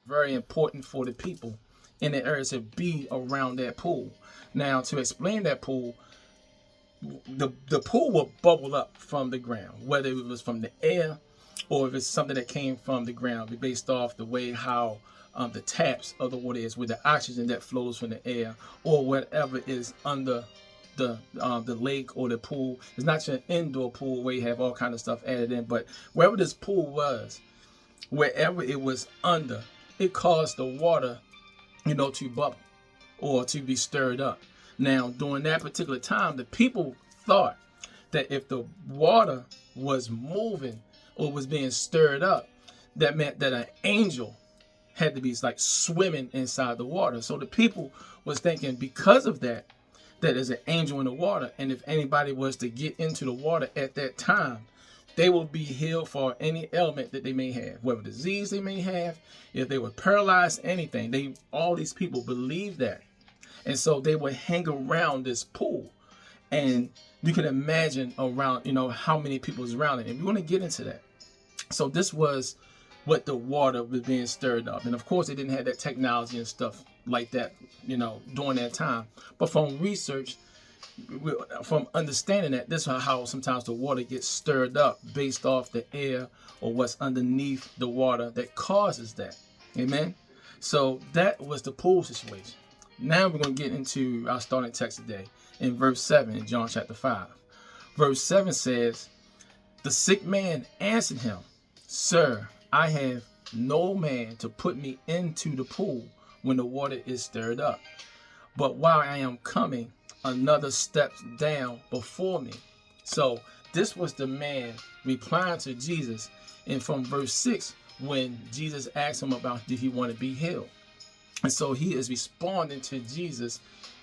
very important for the people in the area to be around that pool. Now, to explain that pool, the pool will bubble up from the ground, whether it was from the air or if it's something that came from the ground, based off the way how the taps of the water is, with the oxygen that flows from the air, or whatever is under the lake or the pool. It's not just an indoor pool where you have all kind of stuff added in, but wherever this pool was, wherever it was under, it caused the water, to bubble or to be stirred up. Now, during that particular time, the people thought that if the water was moving or was being stirred up, that meant that an angel had to be like swimming inside the water. So the people was thinking, because of that, that there's an angel in the water, and if anybody was to get into the water at that time, they will be healed for any ailment that they may have, whatever disease they may have, if they were paralyzed, anything. All these people believed that. And so they would hang around this pool. And you can imagine around, how many people was around it. And we want to get into that. So this was what the water was being stirred up. And of course, they didn't have that technology and stuff like that, during that time. But from research, from understanding that, this is how sometimes the water gets stirred up based off the air or what's underneath the water that causes that. Amen. So that was the pool situation. Now we're going to get into our starting text today in verse 7 in John chapter 5. Verse 7 says, "The sick man answered him, 'Sir, I have no man to put me into the pool when the water is stirred up. But while I am coming, another steps down before me.'" So this was the man replying to Jesus. And from verse 6, when Jesus asked him about did he want to be healed. And so he is responding to Jesus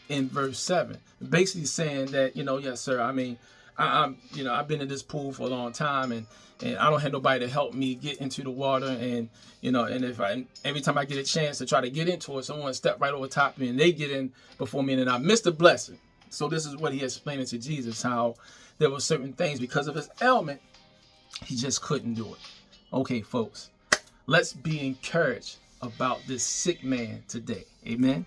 in verse 7, basically saying that, yes, sir, I mean, I've been in this pool for a long time, and I don't have nobody to help me get into the water. And, and every time I get a chance to try to get into it, someone step right over top me and they get in before me, and I miss the blessing. So this is what he explained to Jesus, how there were certain things because of his ailment, he just couldn't do it. Okay, folks, let's be encouraged about this sick man today. Amen.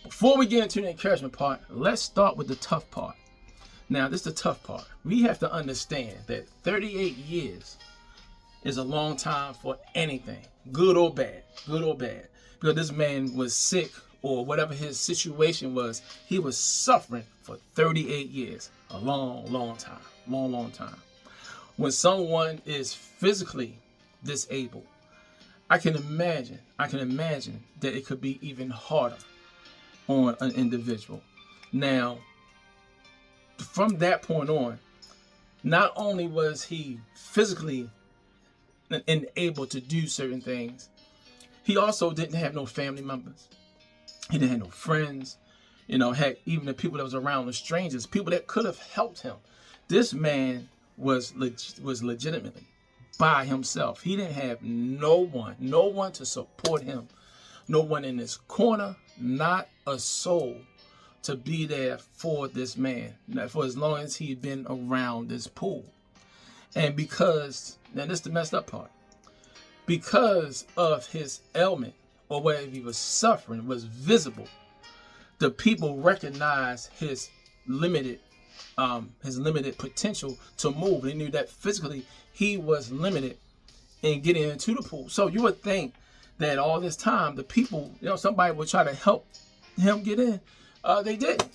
Before we get into the encouragement part, let's start with the tough part. Now, this is the tough part. We have to understand that 38 years is a long time for anything, good or bad, because this man was sick, or whatever his situation was, he was suffering for 38 years, a long time. When someone is physically disabled, I can imagine that it could be even harder on an individual. Now, from that point on, not only was he physically unable to do certain things, he also didn't have no family members. He didn't have no friends. Heck, even the people that was around, the strangers, people that could have helped him. This man was legitimately by himself. He didn't have no one to support him, no one in his corner, not a soul to be there for this man, for as long as he'd been around this pool. And because, now this is the messed up part, because of his ailment, or whatever he was suffering, was visible, the people recognized his limited potential to move. They knew that physically he was limited in getting into the pool. So you would think that all this time, the people, somebody would try to help him get in. They didn't.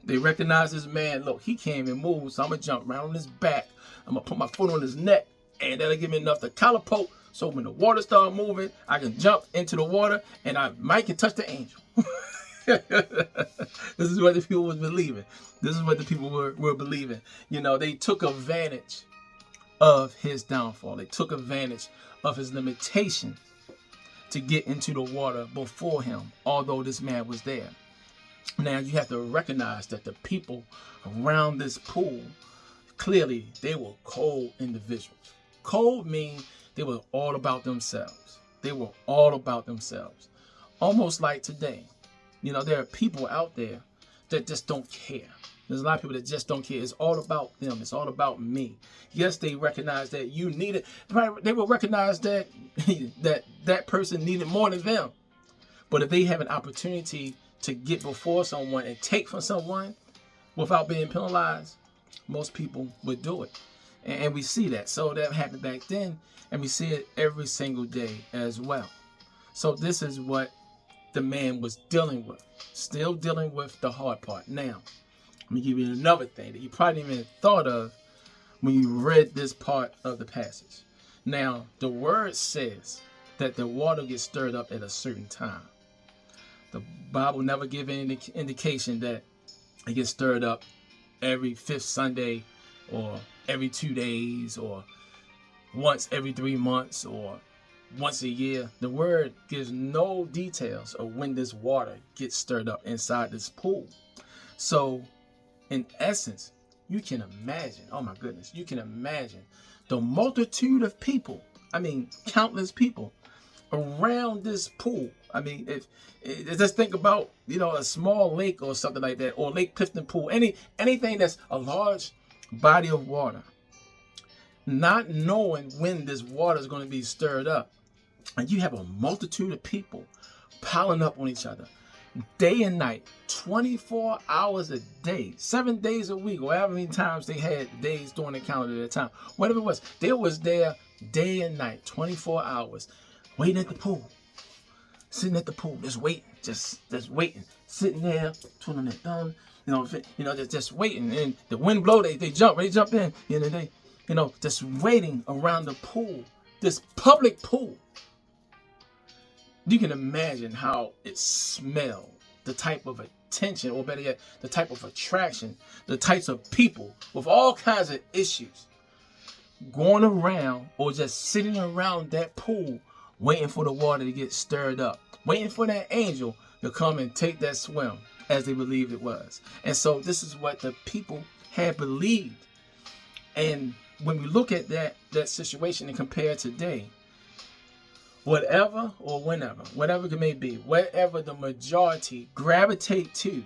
They recognized this man. Look, he can't even move, so I'm gonna jump right on his back. I'm gonna put my foot on his neck, and that'll give me enough to catapult. So when the water starts moving, I can jump into the water, and I might can touch the angel. This is what the people was believing. This is what the people were believing. They took advantage of his downfall. They took advantage of his limitation to get into the water before him, although this man was there. Now, you have to recognize that the people around this pool, clearly, they were cold individuals. Cold means they were all about themselves. They were all about themselves. Almost like today. There are people out there that just don't care. There's a lot of people that just don't care. It's all about them. It's all about me. Yes, they recognize that you need it. They will recognize that that person needed more than them. But if they have an opportunity to get before someone and take from someone without being penalized, most people would do it. And we see that. So that happened back then, and we see it every single day as well. So this is what the man was dealing with. Still dealing with the hard part. Now, let me give you another thing that you probably didn't even thought of when you read this part of the passage. Now, the word says that the water gets stirred up at a certain time. The Bible never gives any indication that it gets stirred up every 5th Sunday or every 2 days or once every 3 months or once a year. The word gives no details of when this water gets stirred up inside this pool. So in essence, you can imagine, oh my goodness, you can imagine the multitude of people, I mean, countless people around this pool. I mean, if just think about, a small lake or something like that, or Lake Clifton Pool, anything that's a large body of water, not knowing when this water is going to be stirred up. And you have a multitude of people piling up on each other day and night, 24 hours a day, 7 days a week, or however many times they had days during the calendar at that time. Whatever it was, they was there day and night, 24 hours, waiting at the pool, sitting at the pool, just waiting, just waiting, sitting there, twiddling their thumb, just waiting. And the wind blow, they jump in, they, just waiting around the pool, this public pool. You can imagine how it smelled, the type of attention, or better yet, the type of attraction, the types of people with all kinds of issues going around or just sitting around that pool waiting for the water to get stirred up, waiting for that angel to come and take that swim as they believed it was. And so this is what the people had believed. And when we look at that situation and compare today, whatever or whenever, whatever it may be, wherever the majority gravitate to,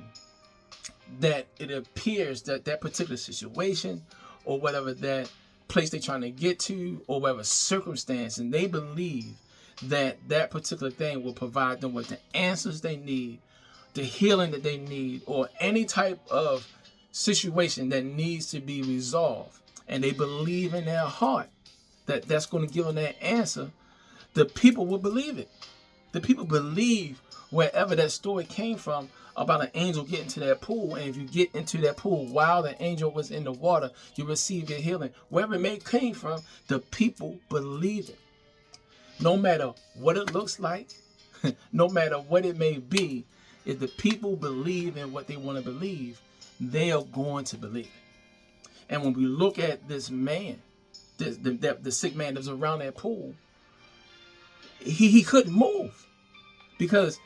that it appears that particular situation or whatever that place they're trying to get to or whatever circumstance, and they believe that particular thing will provide them with the answers they need, the healing that they need, or any type of situation that needs to be resolved, and they believe in their heart that that's going to give them that answer, the people will believe it. The people believe wherever that story came from about an angel getting to that pool. And if you get into that pool while the angel was in the water, you receive your healing. Wherever it may came from, the people believe it. No matter what it looks like, no matter what it may be, if the people believe in what they want to believe, they are going to believe it. And when we look at this man, the sick man that was around that pool, he couldn't move, because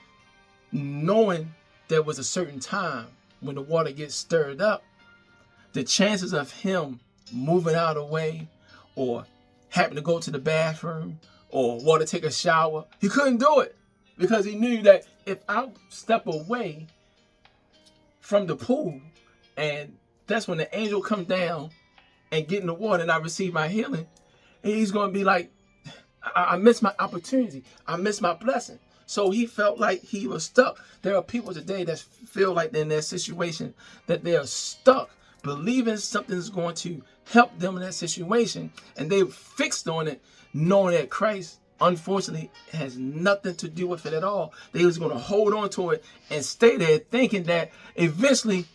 knowing there was a certain time when the water gets stirred up, the chances of him moving out of the way or having to go to the bathroom or want to take a shower, he couldn't do it, because he knew that if I step away from the pool and that's when the angel come down and get in the water and I receive my healing, he's going to be like, I missed my opportunity. I missed my blessing. So he felt like he was stuck. There are people today that feel like in their situation that they are stuck, believing something's going to help them in that situation, and they're fixed on it, knowing that Christ, unfortunately, has nothing to do with it at all. They was going to hold on to it and stay there, thinking that eventually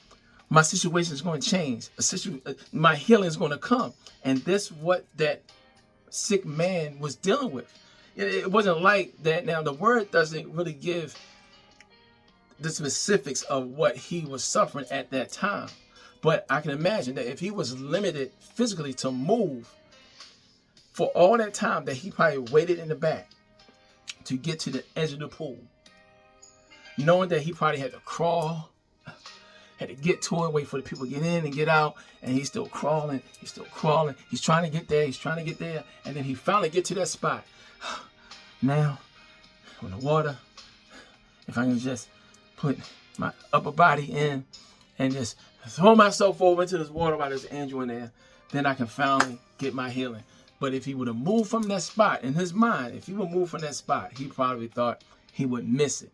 my situation is going to change. My healing is going to come. And this what that sick man was dealing with. It wasn't like that. Now, the word doesn't really give the specifics of what he was suffering at that time. But I can imagine that if he was limited physically to move for all that time, that he probably waited in the back to get to the edge of the pool, knowing that he probably had to crawl, had to get to it, wait for the people to get in and get out, and he's still crawling, he's trying to get there, and then he finally get to that spot. Now, on the water, if I can just put my upper body in and just throw myself over into this water while there's an angel in there, then I can finally get my healing. But if he would have moved from that spot, in his mind, if he would move from that spot, he probably thought he would miss it.